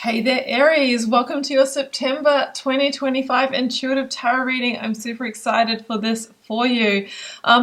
Hey there, Aries. Welcome to your September 2025 intuitive tarot reading. I'm super excited for this for you.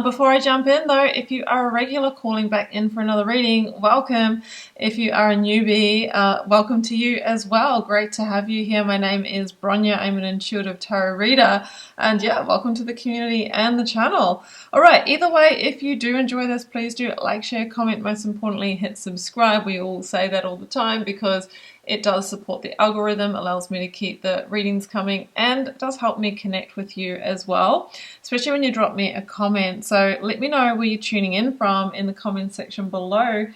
Before I jump in though, if you are a regular calling back in for another reading, welcome. If you are a newbie, welcome to you as well. Great to have you here. My name is BRONYA. I'm an intuitive tarot reader, and yeah, welcome to the community and the channel. All right, either way, if you do enjoy this, please do like, share, comment, most importantly, hit subscribe. We all say that all the time because it does support the algorithm, allows me to keep the readings coming, and does help me connect with you as well, especially when you drop me a comment. So let me know where you're tuning in from in the comment section below.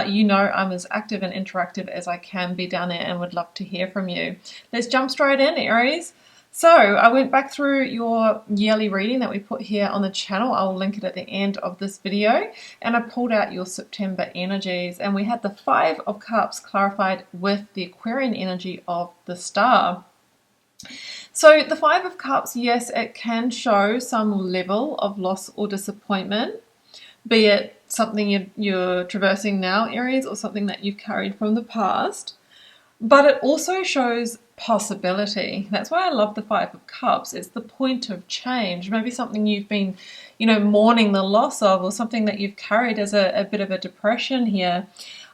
You know I'm as active and interactive as I can be down there and would love to hear from you. Let's jump straight in, Aries. So I went back through your yearly reading that we put here on the channel. I'll link it at the end of this video. And I pulled out your September energies, and we had the Five of Cups clarified with the Aquarian energy of the star. So the Five of Cups, yes, it can show some level of loss or disappointment, be it something you're traversing now, Aries, or something that you've carried from the past. But it also shows possibility. That's why I love the Five of Cups. It's the point of change. Maybe something you've been, mourning the loss of, or something that you've carried as a bit of a depression here.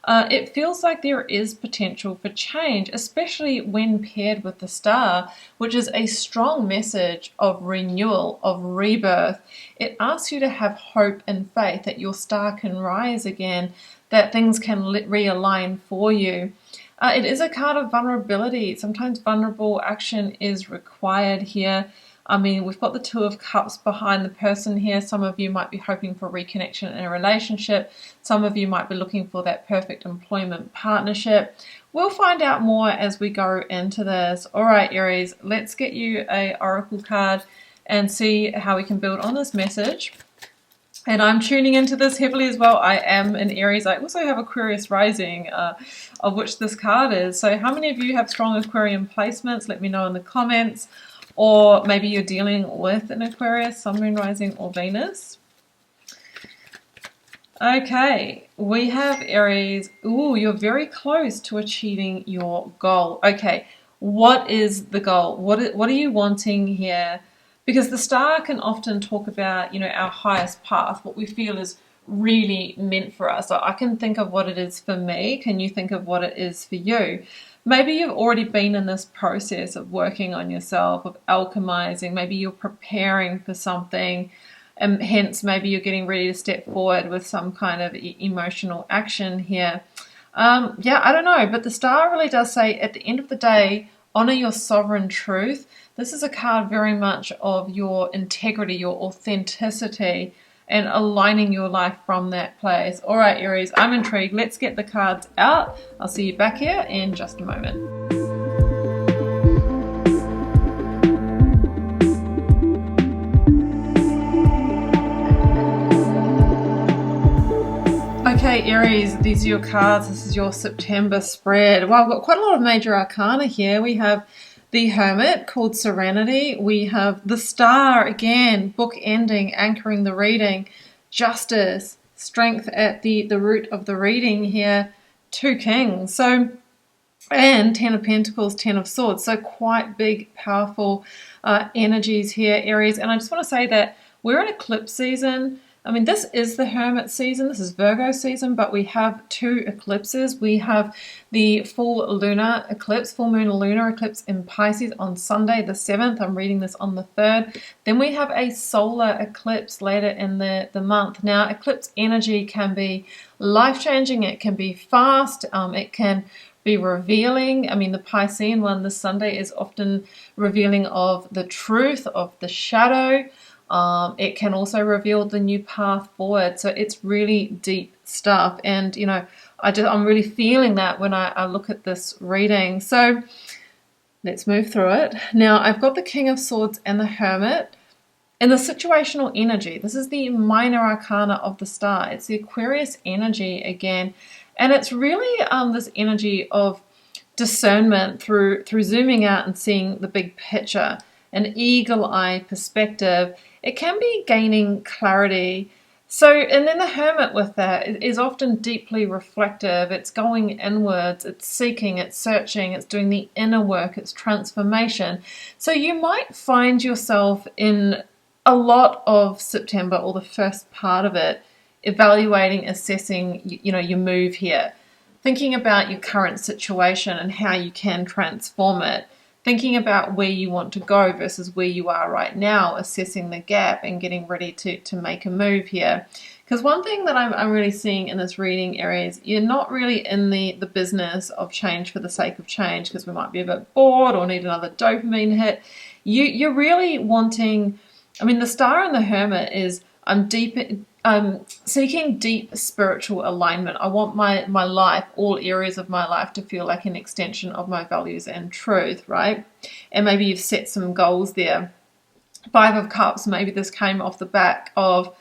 It feels like there is potential for change, especially when paired with the star, which is a strong message of renewal, of rebirth. It asks you to have hope and faith that your star can rise again, that things can realign for you. It is a card of vulnerability. Sometimes vulnerable action is required here. I mean, we've got the Two of Cups behind the person here. Some of you might be hoping for reconnection in a relationship. Some of you might be looking for that perfect employment partnership. We'll find out more as we go into this. All right, Aries, let's get you an oracle card and see how we can build on this message. And I'm tuning into this heavily as well. I am an Aries. I also have Aquarius rising, of which this card is. So how many of you have strong Aquarian placements? Let me know in the comments. Or maybe you're dealing with an Aquarius, Sun, Moon, Rising, or Venus. Okay, we have Aries. Ooh, you're very close to achieving your goal. Okay, what is the goal? What are you wanting here? Because the star can often talk about, our highest path, what we feel is really meant for us. So I can think of what it is for me. Can you think of what it is for you? Maybe you've already been in this process of working on yourself, of alchemizing. Maybe you're preparing for something, and hence maybe you're getting ready to step forward with some kind of emotional action here. Yeah, I don't know, but the star really does say at the end of the day, honor your sovereign truth. This is a card very much of your integrity, your authenticity, and aligning your life from that place. All right, Aries, I'm intrigued. Let's get the cards out. I'll see you back here in just a moment. Okay, Aries, these are your cards. This is your September spread. Well, I've got quite a lot of major arcana here. We have the Hermit, called Serenity. We have the Star, again, book ending, anchoring the reading. Justice, strength at the root of the reading here. Two Kings. So, and Ten of Pentacles, Ten of Swords. So quite big, powerful energies here, Aries. And I just want to say that we're in eclipse season. I mean, this is the Hermit season, this is Virgo season, but we have two eclipses. We have the full lunar eclipse, full moon lunar eclipse in Pisces on Sunday the 7th. I'm reading this on the 3rd. Then we have a solar eclipse later in the month. Now, eclipse energy can be life-changing, it can be fast, it can be revealing. I mean, the Piscean one this Sunday is often revealing of the truth, of the shadow. It can also reveal the new path forward. So it's really deep stuff. And, I'm really feeling that when I look at this reading. So let's move through it. Now, I've got the King of Swords and the Hermit. And the situational energy, this is the minor arcana of the star. It's the Aquarius energy again. And it's really this energy of discernment through zooming out and seeing the big picture, an eagle eye perspective. It can be gaining clarity So, and then the Hermit with that is often deeply reflective. It's going inwards, it's seeking, it's searching, it's doing the inner work, it's transformation. So you might find yourself in a lot of September, or the first part of it, evaluating, assessing, your move here, thinking about your current situation and how you can transform it, thinking about where you want to go versus where you are right now, assessing the gap and getting ready to make a move here. Because one thing that I'm really seeing in this reading, Aries, you're not really in the business of change for the sake of change, because we might be a bit bored or need another dopamine hit. You're really wanting, the Star and the Hermit is, I'm seeking deep spiritual alignment. I want my life, all areas of my life, to feel like an extension of my values and truth, right? And maybe you've set some goals there. Five of Cups, maybe this came off the back of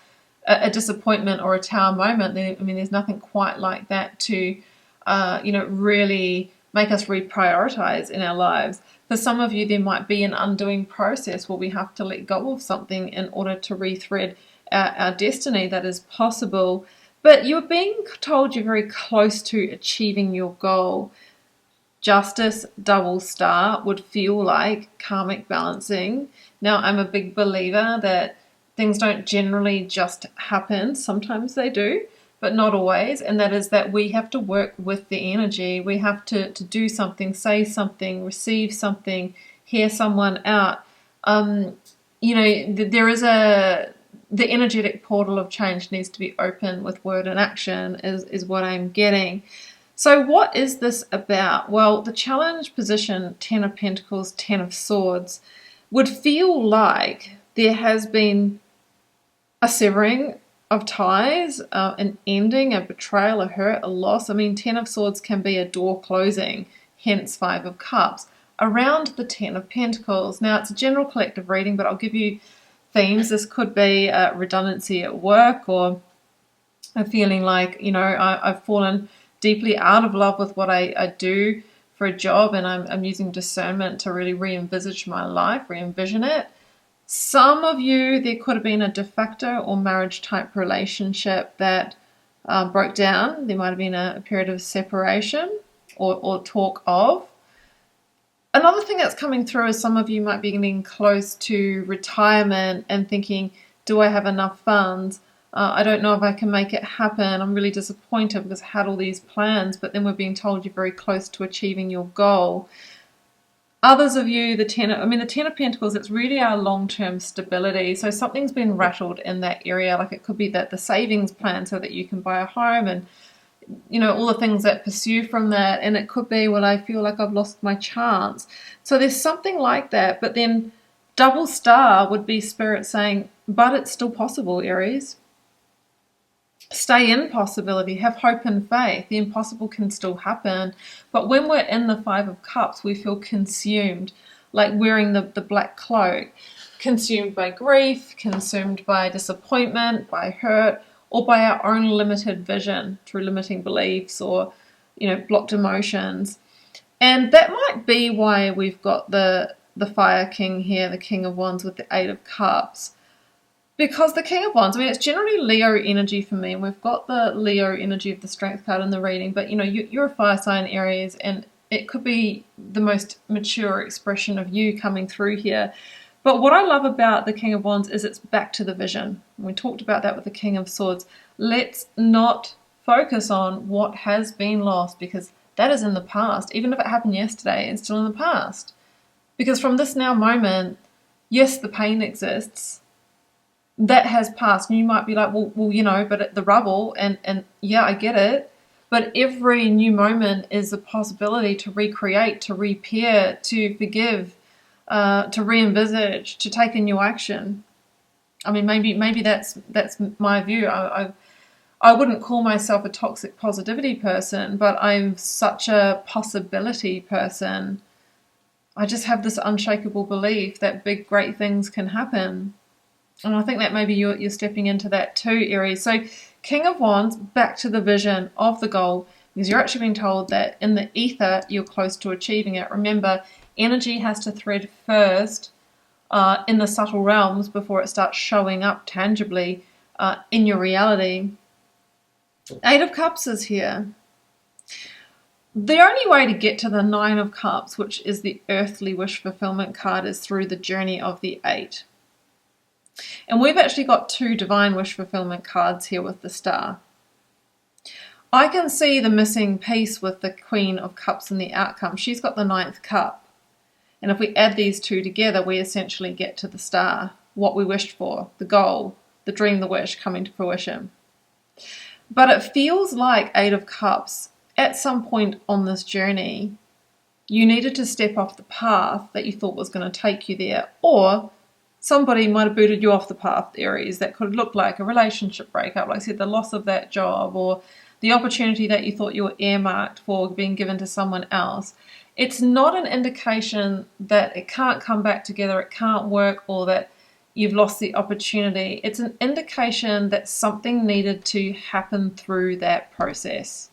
a disappointment or a Tower moment. There's nothing quite like that to, really make us reprioritize in our lives. For some of you, there might be an undoing process where we have to let go of something in order to rethread our destiny. That is possible, but you're being told you're very close to achieving your goal. Justice, double star, would feel like karmic balancing. Now, I'm a big believer that things don't generally just happen. Sometimes they do, but not always. And that is that we have to work with the energy. We have to do something, say something, receive something, hear someone out. There is the energetic portal of change needs to be open with word and action is what I'm getting. So what is this about? Well, the challenge position, 10 of Pentacles, 10 of Swords, would feel like there has been a severing of ties, an ending, a betrayal, a hurt, a loss. 10 of Swords can be a door closing, hence 5 of Cups, around the 10 of Pentacles. Now, it's a general collective reading, but I'll give you themes. This could be redundancy at work, or a feeling like, I've fallen deeply out of love with what I do for a job, and I'm using discernment to really re-envisage my life, re-envision it. Some of you, there could have been a de facto or marriage type relationship that broke down. There might have been a period of separation or talk of. Another thing that's coming through is some of you might be getting close to retirement and thinking, do I have enough funds? I don't know if I can make it happen. I'm really disappointed because I had all these plans, but then we're being told you're very close to achieving your goal. Others of you, the Ten of Pentacles, it's really our long-term stability. So something's been rattled in that area. Like it could be that the savings plan so that you can buy a home, and all the things that pursue from that. And it could be, well, I feel like I've lost my chance. So there's something like that. But then double star would be Spirit saying, but it's still possible, Aries. Stay in possibility, have hope and faith. The impossible can still happen. But when we're in the 5 of Cups, we feel consumed, like wearing the black cloak, consumed by grief, consumed by disappointment, by hurt, or by our own limited vision through limiting beliefs or, blocked emotions. And that might be why we've got the Fire King here, the King of Wands with the 8 of Cups. Because the King of Wands, it's generally Leo energy for me, and we've got the Leo energy of the Strength card in the reading, but you're a fire sign, Aries, and it could be the most mature expression of you coming through here. But what I love about the King of Wands is it's back to the vision. We talked about that with the King of Swords. Let's not focus on what has been lost, because that is in the past. Even if it happened yesterday, it's still in the past. Because from this now moment, yes, the pain exists. That has passed, and you might be like, well, but the rubble, and yeah, I get it, but every new moment is a possibility to recreate, to repair, to forgive, to re-envisage, to take a new action. Maybe that's my view. I wouldn't call myself a toxic positivity person, but I'm such a possibility person. I just have this unshakable belief that big, great things can happen. And I think that maybe you're stepping into that too, Aries. So King of Wands, back to the vision of the goal, because you're actually being told that in the ether, you're close to achieving it. Remember, energy has to thread first in the subtle realms before it starts showing up tangibly in your reality. Eight of Cups is here. The only way to get to the Nine of Cups, which is the earthly wish fulfillment card, is through the journey of the Eight. And we've actually got two divine wish fulfillment cards here with the Star. I can see the missing piece with the Queen of Cups in the outcome. She's got the Ninth Cup. And if we add these two together, we essentially get to the Star, what we wished for, the goal, the dream, the wish coming to fruition. But it feels like Eight of Cups, at some point on this journey, you needed to step off the path that you thought was going to take you there, or somebody might have booted you off the path, Aries. That could look like a relationship breakup, like I said, the loss of that job, or the opportunity that you thought you were earmarked for being given to someone else. It's not an indication that it can't come back together, it can't work, or that you've lost the opportunity. It's an indication that something needed to happen through that process.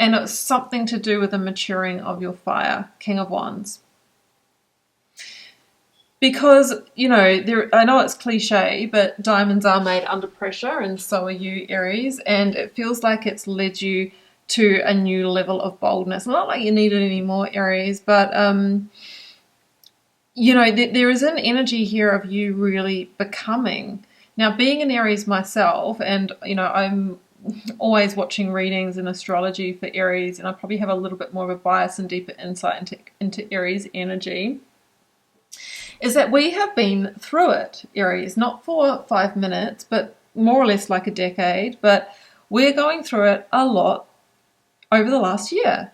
And it's something to do with the maturing of your fire, King of Wands. Because, you know, I know it's cliche, but diamonds are made under pressure, and so are you, Aries, and it feels like it's led you to a new level of boldness. Not like you need it anymore, Aries, but, you know, there is an energy here of you really becoming. Now, being an Aries myself, and, you know, I'm always watching readings and astrology for Aries, and I probably have a little bit more of a bias and deeper insight into Aries energy, is that we have been through it, Aries, not for 5 minutes, but more or less like a decade, but we're going through it a lot over the last year.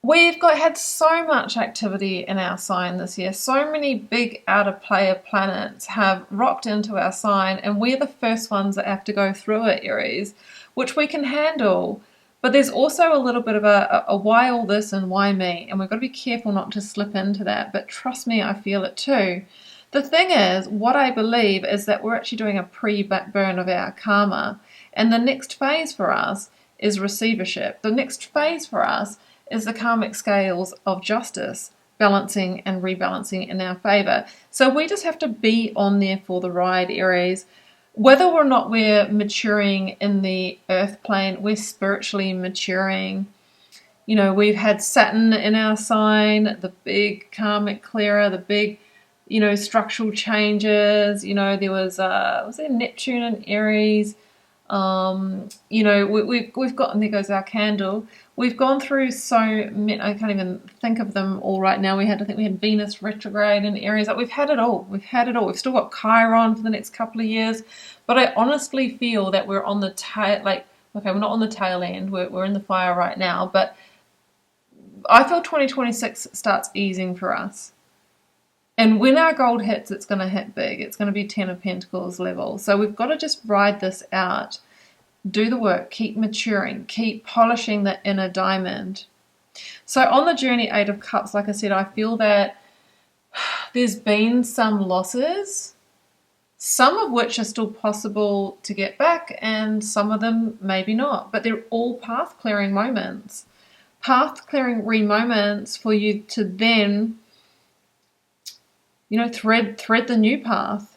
We've had so much activity in our sign this year. So many big outer player planets have rocked into our sign, and we're the first ones that have to go through it, Aries, which we can handle. But there's also a little bit of a why all this and why me, and we've got to be careful not to slip into that. But trust me, I feel it too. The thing is, what I believe is that we're actually doing a pre-burn of our karma, and the next phase for us is receivership. The next phase for us is the karmic scales of justice, balancing and rebalancing in our favor. So we just have to be on there for the ride, Aries. Whether or not we're maturing in the earth plane, we're spiritually maturing. You know, we've had Saturn in our sign, the big karmic clearer, the big, you know, structural changes. You know, there was there Neptune in Aries? You know, we've got, and there goes our candle. We've gone through so many, I can't even think of them all right now. I think we had Venus retrograde in Aries. Like, we've had it all. We've still got Chiron for the next couple of years. But I honestly feel that we're on the tail, we're not on the tail end. We're in the fire right now. But I feel 2026 starts easing for us. And when our gold hits, it's going to hit big. It's going to be 10 of Pentacles level. So we've got to just ride this out. Do the work. Keep maturing. Keep polishing the inner diamond. So on the journey, Eight of Cups, like I said, I feel that there's been some losses, some of which are still possible to get back, and some of them maybe not. But they're all path-clearing moments. Path-clearing moments for you to then, you know, thread the new path.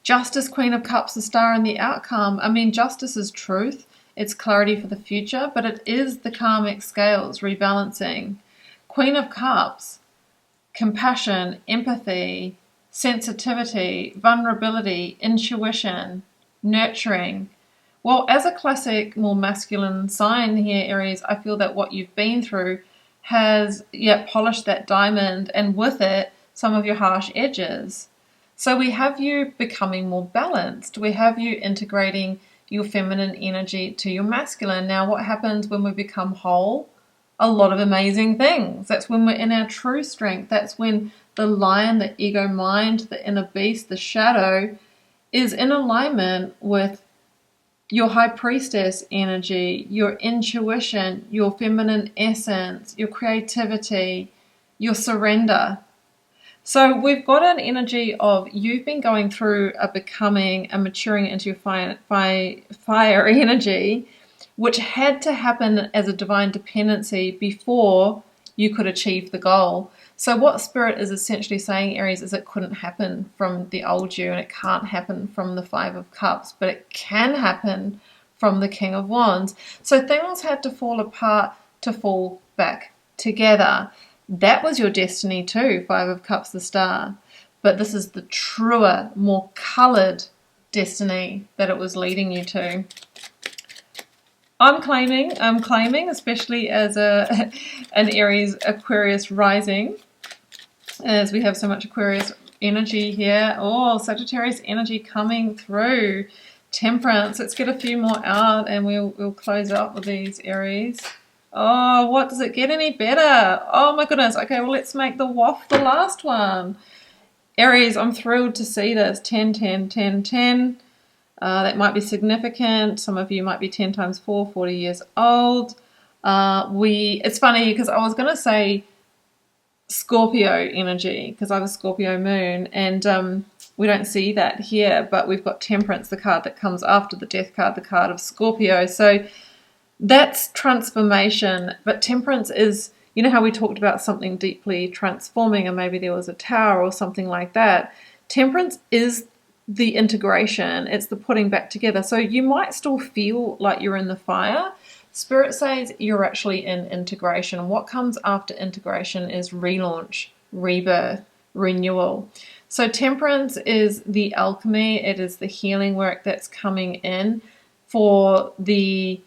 Justice, Queen of Cups, the Star, and the outcome. I mean, justice is truth. It's clarity for the future, but it is the karmic scales rebalancing. Queen of Cups, compassion, empathy, sensitivity, vulnerability, intuition, nurturing. Well, as a classic, more masculine sign here, Aries, I feel that what you've been through has polished that diamond, and with it, some of your harsh edges. So we have you becoming more balanced. We have you integrating your feminine energy to your masculine. Now, what happens when we become whole? A lot of amazing things. That's when we're in our true strength. That's when the lion, the ego mind, the inner beast, the shadow is in alignment with your high priestess energy, your intuition, your feminine essence, your creativity, your surrender. So we've got an energy of you've been going through a becoming, a maturing into your fire energy, which had to happen as a divine dependency before you could achieve the goal. So what Spirit is essentially saying, Aries, is it couldn't happen from the old you, and it can't happen from the Five of Cups, but it can happen from the King of Wands. So things had to fall apart to fall back together. That was your destiny too, Five of Cups, the Star. But this is the truer, more coloured destiny that it was leading you to. I'm claiming, especially as an Aries Aquarius rising, as we have so much Aquarius energy here. Oh, Sagittarius energy coming through. Temperance. Let's get a few more out and we'll close out with these, Aries. Oh, what does it get any better? Oh my goodness. Okay, well, let's make the waft the last one. Aries, I'm thrilled to see this. 10, 10, 10, 10. That might be significant. Some of you might be 10 times 4, 40 years old. It's funny because I was going to say Scorpio energy because I have a Scorpio moon, and we don't see that here, but we've got Temperance, the card that comes after the Death card, the card of Scorpio. So that's transformation. But Temperance is, you know how we talked about something deeply transforming, and maybe there was a tower or something like that. Temperance is the integration. It's the putting back together. So you might still feel like you're in the fire. Spirit says you're actually in integration. What comes after integration is relaunch, rebirth, renewal. So Temperance is the alchemy. It is the healing work that's coming in for the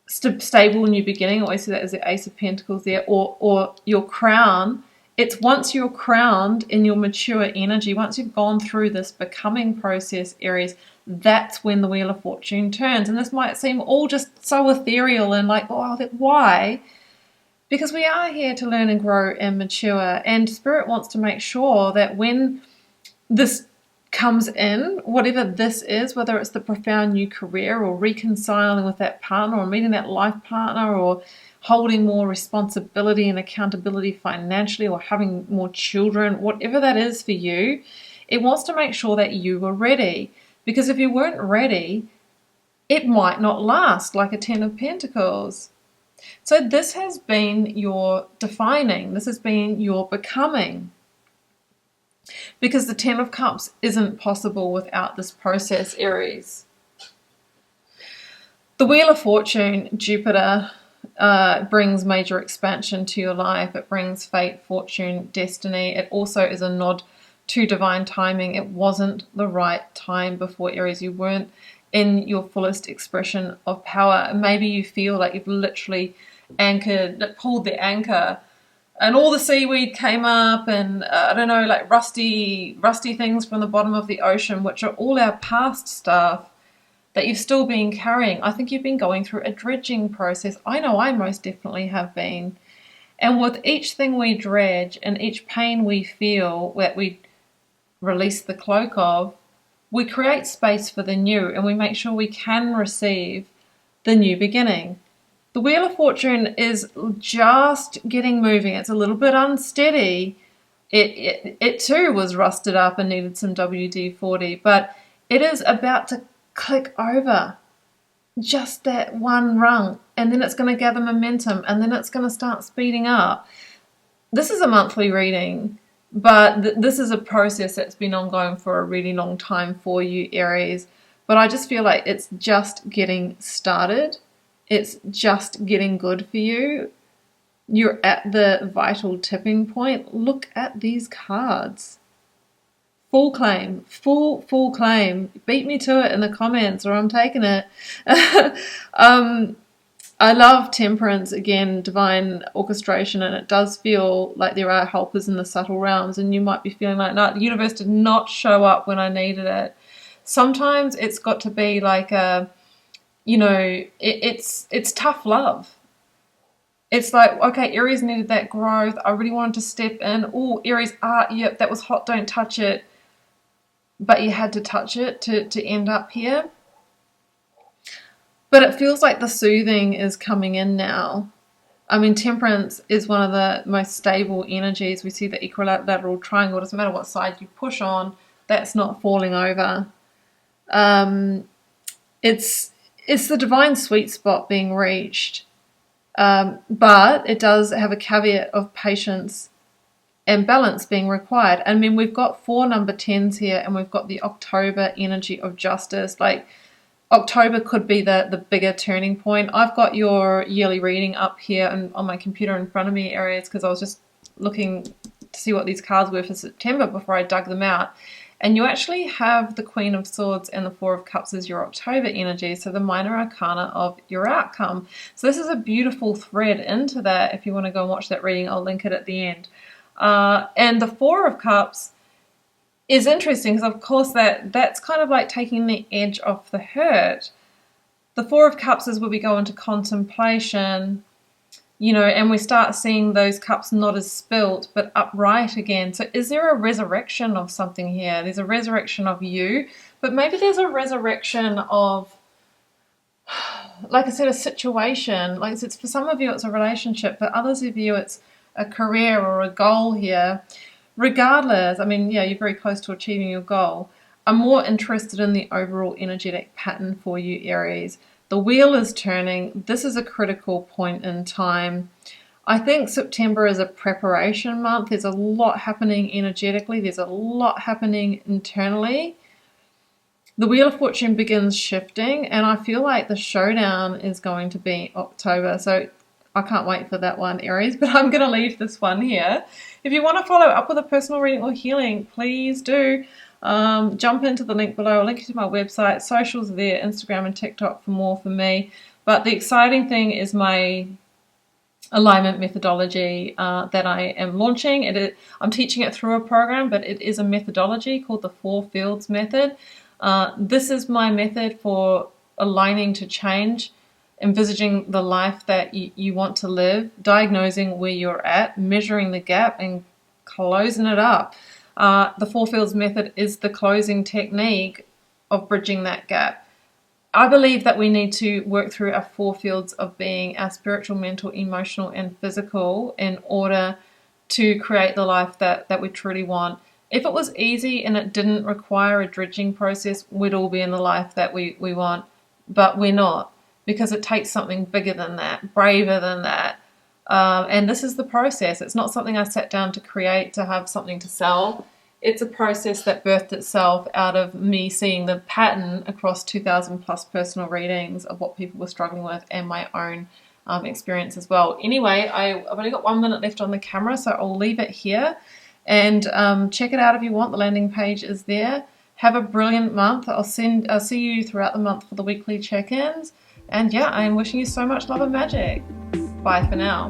stable new beginning. I always see that as the Ace of Pentacles there, or your crown. It's once you're crowned in your mature energy, once you've gone through this becoming process, Aries, that's when the Wheel of Fortune turns. And this might seem all just so ethereal and like, oh, why? Because we are here to learn and grow and mature. And Spirit wants to make sure that when this comes in, whatever this is, whether it's the profound new career or reconciling with that partner or meeting that life partner or holding more responsibility and accountability financially or having more children, whatever that is for you, it wants to make sure that you were ready. Because if you weren't ready, it might not last, like a 10 of Pentacles. So this has been your defining. This has been your becoming. Because the 10 of Cups isn't possible without this process, Aries. The Wheel of Fortune, Jupiter, brings major expansion to your life. It brings fate, fortune, destiny. It also is a nod to divine timing. It wasn't the right time before, Aries. You weren't in your fullest expression of power. Maybe you feel like you've literally pulled the anchor, and all the seaweed came up, and I don't know, like rusty things from the bottom of the ocean, which are all our past stuff that you've still been carrying. I think you've been going through a dredging process. I know I most definitely have been. And with each thing we dredge and each pain we feel that we release the cloak of, we create space for the new, and we make sure we can receive the new beginning. The Wheel of Fortune is just getting moving. It's a little bit unsteady. It too was rusted up and needed some WD-40, but it is about to click over just that one rung, and then it's going to gather momentum, and then it's going to start speeding up. This is a monthly reading, but this is a process that's been ongoing for a really long time for you, Aries. But I just feel like it's just getting started. It's just getting good for you. You're at the vital tipping point. Look at these cards. Full claim, full claim. Beat me to it in the comments, or I'm taking it. I love Temperance, again, divine orchestration, and it does feel like there are helpers in the subtle realms, and you might be feeling like, no, the universe did not show up when I needed it. Sometimes it's got to be like it's tough love. It's like, okay, Aries needed that growth. I really wanted to step in. Oh, Aries, yep, that was hot, don't touch it. But you had to touch it to end up here. But it feels like the soothing is coming in now. I mean, Temperance is one of the most stable energies. We see the equilateral triangle. Doesn't matter what side you push on, that's not falling over. It's the divine sweet spot being reached. But it does have a caveat of patience and balance being required. I mean, we've got 4 number 10s here, and we've got the October energy of justice. Like, October could be the bigger turning point. I've got your yearly reading up here and on my computer in front of me, Aries, because I was just looking to see what these cards were for September before I dug them out. And you actually have the Queen of Swords and the Four of Cups as your October energy, so the minor arcana of your outcome. So this is a beautiful thread into that. If you want to go and watch that reading, I'll link it at the end. And the Four of Cups is interesting because, of course, that's kind of like taking the edge off the hurt. The Four of Cups is where we go into contemplation, and we start seeing those cups not as spilt, but upright again. So is there a resurrection of something here? There's a resurrection of you, but maybe there's a resurrection of, like I said, a situation. Like, it's for some of you, it's a relationship. For others of you, it's a career or a goal here. Regardless, I mean, yeah, you're very close to achieving your goal. I'm more interested in the overall energetic pattern for you, Aries. The wheel is turning. This is a critical point in time. I think September is a preparation month. There's a lot happening energetically. There's a lot happening internally. The Wheel of Fortune begins shifting, and I feel like the showdown is going to be October. So I can't wait for that one, Aries, but I'm going to leave this one here. If you want to follow up with a personal reading or healing, please do. Jump into the link below. I'll link you to my website. Socials are there, Instagram and TikTok for more for me. But the exciting thing is my alignment methodology that I am launching. I'm teaching it through a program, but it is a methodology called the 4 Fields method. This is my method for aligning to change, envisaging the life that you want to live, diagnosing where you're at, measuring the gap, and closing it up. The 4 Fields method is the closing technique of bridging that gap. I believe that we need to work through our 4 fields of being, our spiritual, mental, emotional, and physical, in order to create the life that we truly want. If it was easy and it didn't require a dredging process, we'd all be in the life that we want, but we're not, because it takes something bigger than that, braver than that. And this is the process. It's not something I sat down to create to have something to sell. It's a process that birthed itself out of me seeing the pattern across 2,000 plus personal readings of what people were struggling with, and my own experience as well. Anyway, I've only got 1 minute left on the camera, so I'll leave it here. And check it out if you want. The landing page is there. Have a brilliant month. I'll see you throughout the month for the weekly check-ins. And yeah, I am wishing you so much love and magic. Bye for now.